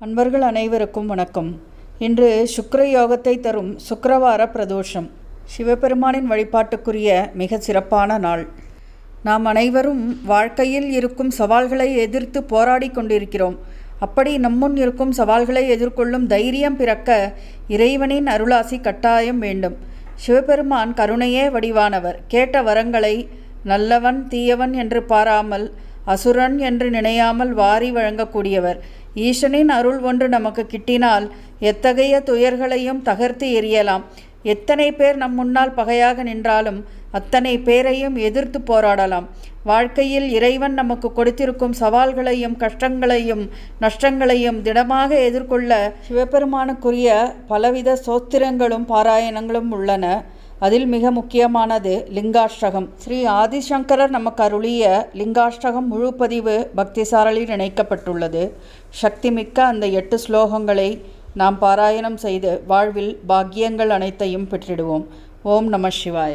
அன்பர்கள் அனைவருக்கும் வணக்கம். இன்று சுக்கிர யோகத்தை தரும் சுக்கிரவார பிரதோஷம். சிவபெருமானின் வழிபாட்டுக்குரிய மிக சிறப்பான நாள். நாம் அனைவரும் வாழ்க்கையில் இருக்கும் சவால்களை எதிர்த்து போராடி கொண்டிருக்கிறோம். அப்படி நம்முன் இருக்கும் சவால்களை எதிர்கொள்ளும் தைரியம் பிறக்க இறைவனின் அருளாசி கட்டாயம் வேண்டும். சிவபெருமான் கருணையே வடிவானவர். கேட்ட வரங்களை நல்லவன் தீயவன் என்று பாராமல் அசுரன் என்று நினையாமல் வாரி வழங்கக்கூடியவர். ஈசனின் அருள் ஒன்று நமக்கு கிட்டினால் எத்தகைய துயர்களையும் தகர்த்து எறியலாம். எத்தனை பேர் நம் முன்னால் பகையாக நின்றாலும் அத்தனை பேரையும் எதிர்த்து போராடலாம். வாழ்க்கையில் இறைவன் நமக்கு கொடுத்திருக்கும் சவால்களையும் கஷ்டங்களையும் நஷ்டங்களையும் திடமாக எதிர்கொள்ள சிவபெருமானுக்குரிய பலவித சோத்திரங்களும் பாராயணங்களும் உள்ளன. அதில் மிக முக்கியமானது லிங்காஷ்டகம். ஸ்ரீ ஆதிசங்கரர் நமக்கு அருளிய லிங்காஷ்டகம் முழு பதிவு பக்தி சாரலில் இணைக்கப்பட்டுள்ளது. சக்திமிக்க அந்த 8 ஸ்லோகங்களை நாம் பாராயணம் செய்து வாழ்வில் பாக்கியங்கள் அனைத்தையும் பெற்றிடுவோம். ஓம் நம சிவாய.